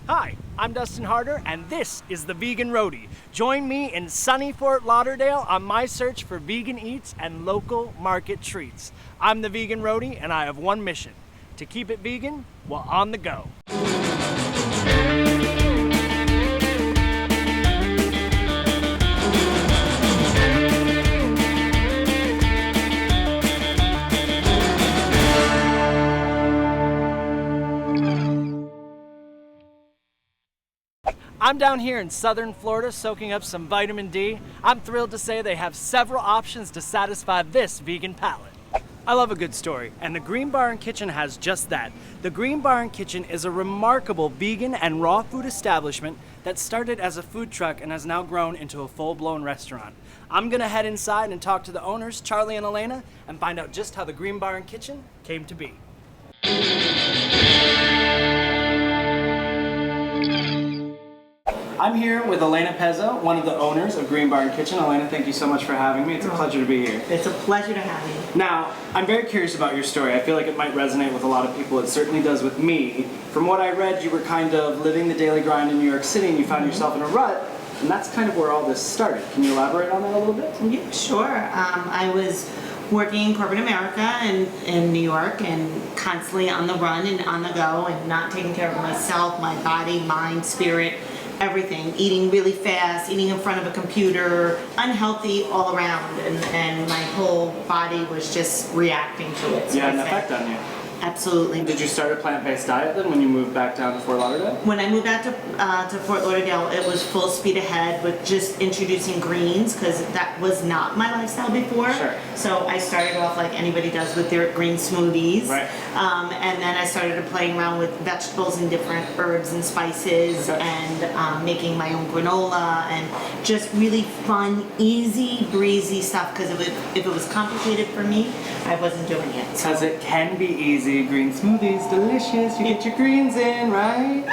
Hi, I'm Dustin Harder, and this is the Vegan Roadie. Join me in sunny Fort Lauderdale on my search for vegan eats and local market treats. I'm the Vegan Roadie, and I have one mission: to keep it vegan while on the go. I'm down here in southern Florida soaking up some vitamin D. I'm thrilled to say they have several options to satisfy this vegan palate. I love a good story, and the Green Barn Kitchen has just that. The Green Barn Kitchen is a remarkable vegan and raw food establishment that started as a food truck and has now grown into a full-blown restaurant. I'm gonna head inside and talk to the owners, Charlie and Elena, and find out just how the Green Barn Kitchen came to be. I'm here with Elena Pezzo, one of the owners of Green Barn Kitchen. Elena, thank you so much for having me. It's a pleasure to be here. It's a pleasure to have you. Now, I'm very curious about your story. I feel like it might resonate with a lot of people. It certainly does with me. From what I read, you were kind of living the daily grind in New York City and you found yourself in a rut, and that's kind of where all this started. Can you elaborate on that a little bit? Yeah, sure. I was working in corporate America and in New York and constantly on the run and on the go and not taking care of myself, my body, mind, spirit, everything. Eating really fast, eating in front of a computer, unhealthy all around, and my whole body was just reacting to it. So yeah, an effect on you. Absolutely. Did you start a plant-based diet then when you moved back down to Fort Lauderdale? When I moved back to Fort Lauderdale, it was full speed ahead with just introducing greens, because that was not my lifestyle before. Sure. So I started off like anybody does with their green smoothies. Right. And then I started playing around with vegetables and different herbs and spices, okay, and making my own granola and just really fun, easy, breezy stuff, because if it was complicated for me, I wasn't doing it. Because it can be easy. Green smoothies, delicious. You get your greens in, right?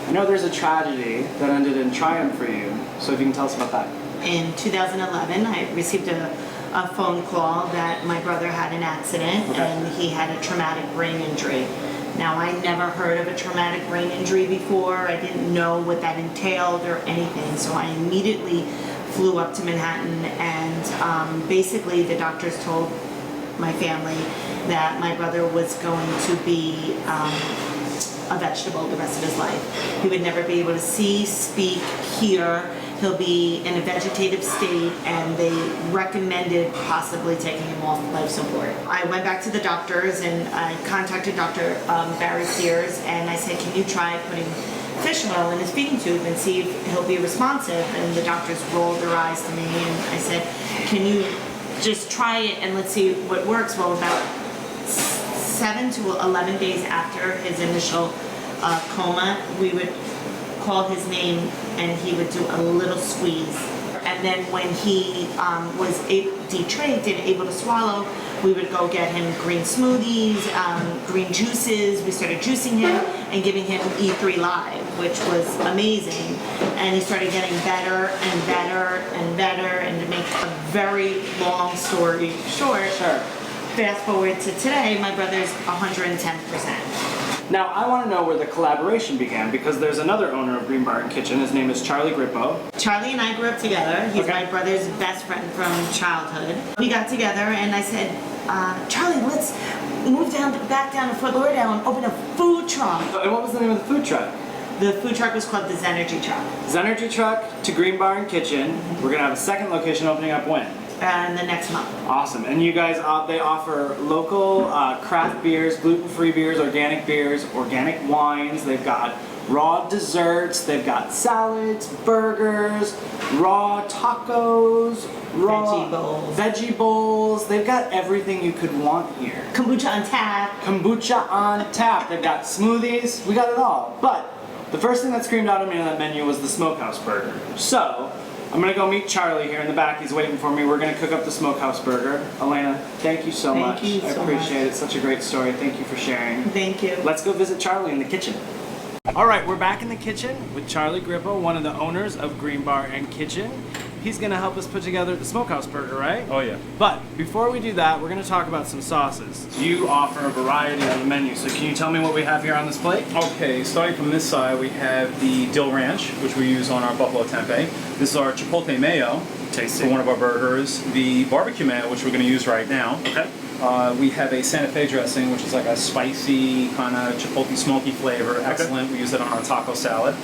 I know there's a tragedy that ended in triumph for you, so if you can tell us about that. In 2011, I received a phone call that my brother had an accident, okay, and he had a traumatic brain injury. Now, I never heard of a traumatic brain injury before. I didn't know what that entailed or anything, so I immediately flew up to Manhattan, and basically the doctors told my family that my brother was going to be a vegetable the rest of his life. He would never be able to see, speak, hear. He'll be in a vegetative state, and they recommended possibly taking him off life support. I went back to the doctors and I contacted Dr. Barry Sears, and I said, can you try putting fish oil in his feeding tube and see if he'll be responsive? And the doctors rolled their eyes to me, and I said, can you just try it and let's see what works? Well, about 7 to 11 days after his initial coma, we would call his name and he would do a little squeeze. And then when he was detrached and able to swallow, we would go get him green smoothies, green juices. We started juicing him and giving him Eatery Live, which was amazing. And he started getting better and better and better. And to make a very long story short, sure, fast forward to today, my brother's 110%. Now, I want to know where the collaboration began, because there's another owner of Green Barn Kitchen. His name is Charlie Grippo. Charlie and I grew up together. He's my brother's best friend from childhood. We got together and I said, Charlie, let's move back down to Fort Lauderdale and open a food truck. And what was the name of the food truck? The food truck was called the Zenergy Truck. Zenergy Truck to Green Barn Kitchen. We're going to have a second location opening up when? The next month. Awesome. And you guys, they offer local craft beers, gluten-free beers, organic wines. They've got raw desserts. They've got salads, burgers, raw tacos, raw veggie bowls. They've got everything you could want here. Kombucha on tap. Kombucha on tap. They've got smoothies. We got it all. But the first thing that screamed out at me on that menu was the Smokehouse Burger. So I'm going to go meet Charlie here in the back. He's waiting for me. We're going to cook up the Smokehouse Burger. Elena, thank you so much. Thank you so much. I appreciate it. Such a great story. Thank you for sharing. Thank you. Let's go visit Charlie in the kitchen. All right, we're back in the kitchen with Charlie Grippo, one of the owners of Green Barn Kitchen. he's gonna help us put together the Smokehouse Burger, right? Oh yeah. But before we do that, we're gonna talk about some sauces. You offer a variety on the menu, so can you tell me what we have here on this plate? Okay, starting from this side, we have the dill ranch, which we use on our buffalo tempeh. This is our chipotle mayo. Tasty. For one of our burgers. The barbecue mayo, which we're going to use right now. Okay. We have a Santa Fe dressing, which is like a spicy kind of chipotle smoky flavor. Excellent. We use it on our taco salad.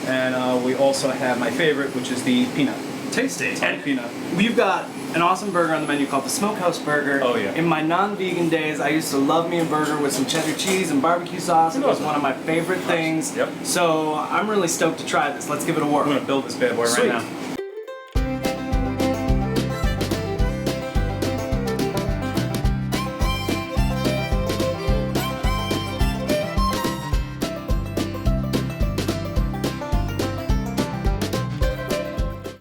And we also have my favorite, which is the peanut. Tasty. And peanut. We've got an awesome burger on the menu called the Smokehouse Burger. Oh yeah. In my non-vegan days, I used to love me a burger with some cheddar cheese and barbecue sauce. It was one of my favorite things. Yep. So I'm really stoked to try this. Let's give it a whirl. We're going to build this bad boy Sweet. right now.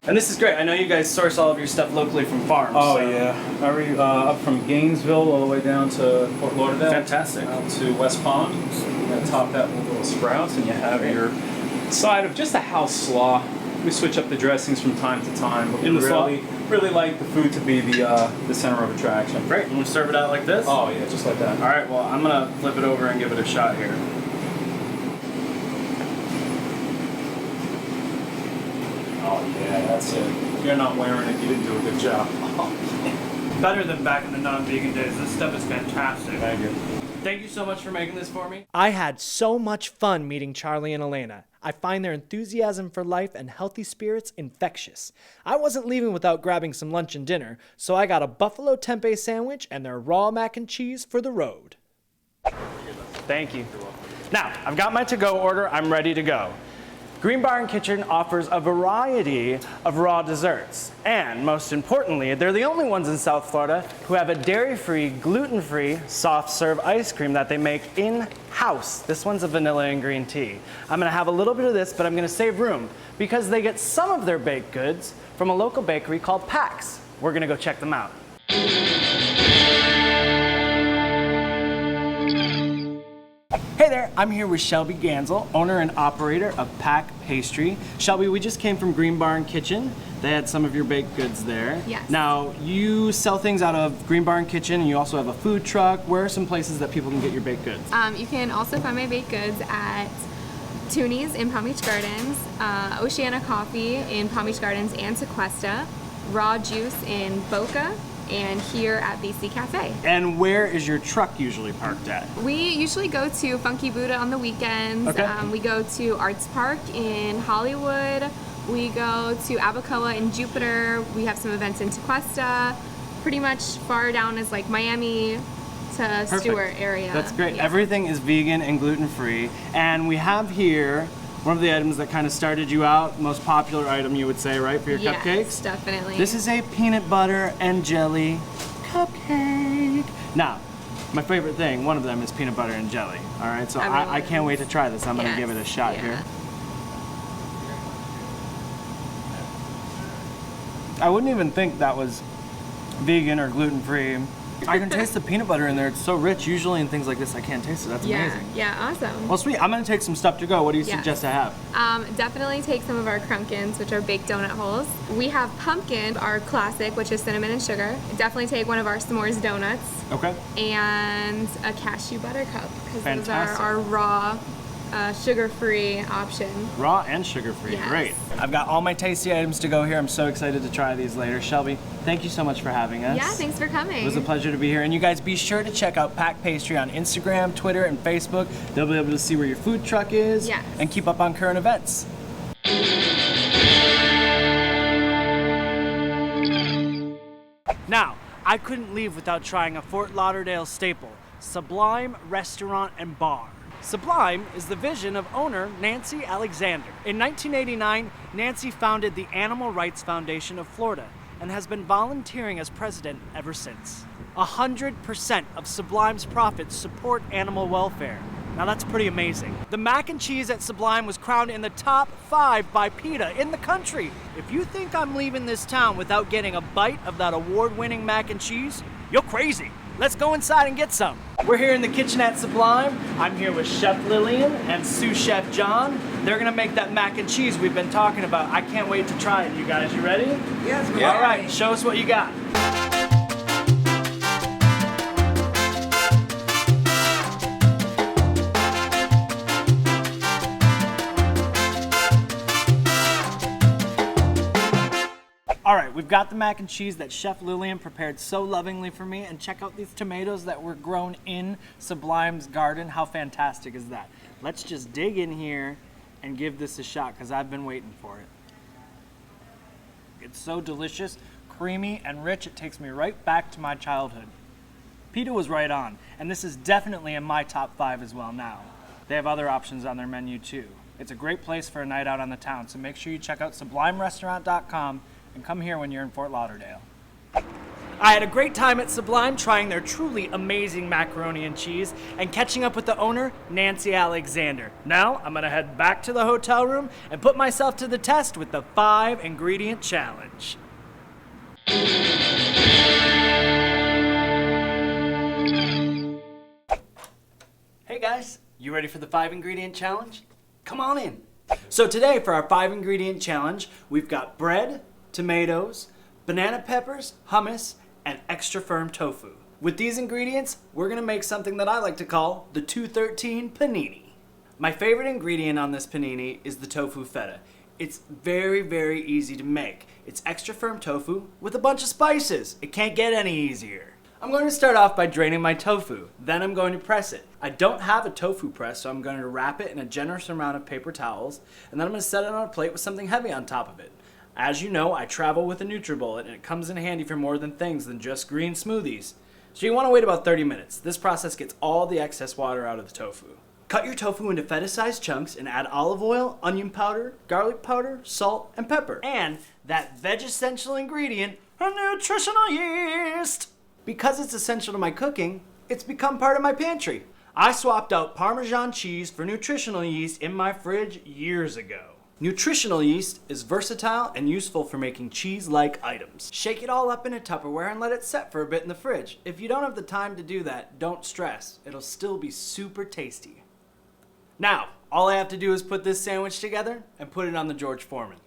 And this is great. I know you guys source all of your stuff locally from farms. Oh so. yeah, up from Gainesville all the way down to Fort Lauderdale. Fantastic. Out to West Palm. And top that with little sprouts, and you have your side of just a house slaw. We switch up the dressings from time to time, but we really like the food to be the center of attraction. Great. And we serve it out like this? Oh yeah, just like that. All right. Well, I'm gonna flip it over and give it a shot here. Oh yeah, that's it. If you're not wearing it, you didn't do a good job. Better than back in the non-vegan days. This stuff is fantastic. Thank you. Thank you so much for making this for me. I had so much fun meeting Charlie and Elena. I find their enthusiasm for life and healthy spirits infectious. I wasn't leaving without grabbing some lunch and dinner, so I got a buffalo tempeh sandwich and their raw mac and cheese for the road. Thank you. Now, I've got my to-go order. I'm ready to go. Green Barn Kitchen offers a variety of raw desserts. And most importantly, they're the only ones in South Florida who have a dairy-free, gluten-free, soft-serve ice cream that they make in-house. This one's a vanilla and green tea. I'm gonna have a little bit of this, but I'm gonna save room because they get some of their baked goods from a local bakery called Pax. We're gonna go check them out. Hey there, I'm here with Shelby Gansel, owner and operator of Pack Pastry. Shelby, we just came from Green Barn Kitchen. They had some of your baked goods there. Yes. Now, you sell things out of Green Barn Kitchen and you also have a food truck. Where are some places that people can get your baked goods? You can also find my baked goods at Tooney's in Palm Beach Gardens, Oceana Coffee in Palm Beach Gardens and Sequesta, Raw Juice in Boca, and here at BC Cafe. And where is your truck usually parked at? We usually go to Funky Buddha on the weekends. Okay. We go to Arts Park in Hollywood. We go to Abacoa in Jupiter. We have some events in Tequesta. Pretty much far down as like Miami to Stewart area. That's great. Yeah. Everything is vegan and gluten-free. And we have here one of the items that kind of started you out, most popular item you would say, right, for your Yes, cupcakes? definitely. This is a peanut butter and jelly cupcake. Now, my favorite thing, one of them is peanut butter and jelly. All right, so I can't wait to try this. I'm gonna give it a shot here. I wouldn't even think that was vegan or gluten-free. I can taste the peanut butter in there. It's so rich. Usually in things like this, I can't taste it. That's amazing. Yeah, awesome. Well, sweet. I'm gonna take some stuff to go. What do you suggest I have? Definitely take some of our crumpkins, which are baked donut holes. We have pumpkin, our classic, which is cinnamon and sugar. Definitely take one of our s'mores donuts. Okay. And a cashew butter cup, because those are Fantastic. our raw, sugar-free option. Raw and sugar-free. Yes. Great. I've got all my tasty items to go here. I'm so excited to try these later. Shelby, thank you so much for having us. Yeah, thanks for coming. It was a pleasure to be here. And you guys be sure to check out Pack Pastry on Instagram, Twitter, and Facebook. They'll be able to see where your food truck is Yes. and keep up on current events. Now, I couldn't leave without trying a Fort Lauderdale staple, Sublime Restaurant and Bar. Sublime is the vision of owner Nancy Alexander. In 1989, Nancy founded the Animal Rights Foundation of Florida and has been volunteering as president ever since. 100% of Sublime's profits support animal welfare. Now that's pretty amazing. The mac and cheese at Sublime was crowned in the top 5 by PETA in the country. If you think I'm leaving this town without getting a bite of that award-winning mac and cheese, you're crazy. Let's go inside and get some. We're here in the kitchen at Sublime. I'm here with Chef Lillian and sous chef John. They're gonna make that mac and cheese we've been talking about. I can't wait to try it. You guys, you ready? Yes, we're All right, show us what you got. All right, we've got the mac and cheese that Chef Lillian prepared so lovingly for me, and check out these tomatoes that were grown in Sublime's garden. How fantastic is that? Let's just dig in here and give this a shot, because I've been waiting for it. It's so delicious, creamy, and rich. It takes me right back to my childhood. Pita was right on, and this is definitely in my top 5 as well now. They have other options on their menu too. It's a great place for a night out on the town, so make sure you check out sublimerestaurant.com and come here when you're in Fort Lauderdale. I had a great time at Sublime trying their truly amazing macaroni and cheese and catching up with the owner, Nancy Alexander. Now I'm gonna head back to the hotel room and put myself to the test with the 5-ingredient challenge. Hey guys, you ready for the 5-ingredient challenge? Come on in. So today for our 5-ingredient challenge, we've got bread, tomatoes, banana peppers, hummus, and extra firm tofu. With these ingredients, we're gonna make something that I like to call the 213 panini. My favorite ingredient on this panini is the tofu feta. It's very, very easy to make. It's extra firm tofu with a bunch of spices. It can't get any easier. I'm going to start off by draining my tofu. Then I'm going to press it. I don't have a tofu press, so I'm going to wrap it in a generous amount of paper towels, and then I'm going to set it on a plate with something heavy on top of it. As you know, I travel with a NutriBullet, and it comes in handy for more things than just green smoothies. So you want to wait about 30 minutes. This process gets all the excess water out of the tofu. Cut your tofu into feta-sized chunks and add olive oil, onion powder, garlic powder, salt, and pepper. And that veg-essential ingredient, a nutritional yeast. Because it's essential to my cooking, it's become part of my pantry. I swapped out Parmesan cheese for nutritional yeast in my fridge years ago. Nutritional yeast is versatile and useful for making cheese-like items. Shake it all up in a Tupperware and let it set for a bit in the fridge. If you don't have the time to do that, don't stress. It'll still be super tasty. Now, all I have to do is put this sandwich together and put it on the George Foreman.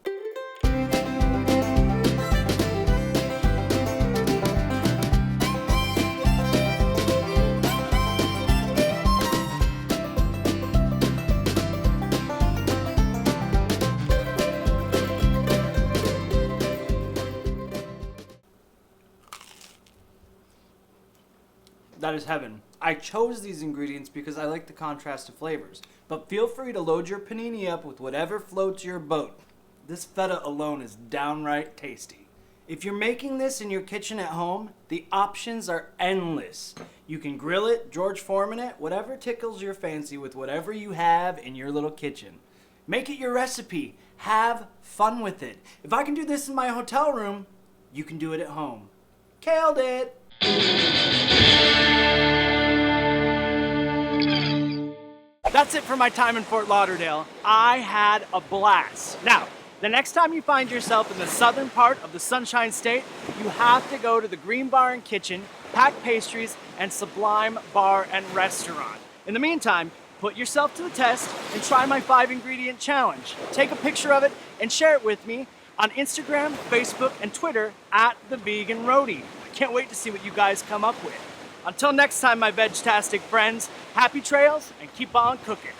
That is heaven. I chose these ingredients because I like the contrast of flavors, but feel free to load your panini up with whatever floats your boat. This feta alone is downright tasty. If you're making this in your kitchen at home, the options are endless. You can grill it, George Foreman it, whatever tickles your fancy with whatever you have in your little kitchen. Make it your recipe. Have fun with it. If I can do this in my hotel room, you can do it at home. Killed it! That's it for my time in Fort Lauderdale. I had a blast. Now, the next time you find yourself in the southern part of the Sunshine State, you have to go to the Green Bar and Kitchen, Pack Pastries, and Sublime Bar and Restaurant. In the meantime, put yourself to the test and try my 5-ingredient challenge. Take a picture of it and share it with me on Instagram, Facebook, and Twitter at The Vegan Roadie. I can't wait to see what you guys come up with. Until next time, my veg-tastic friends, happy trails and keep on cooking.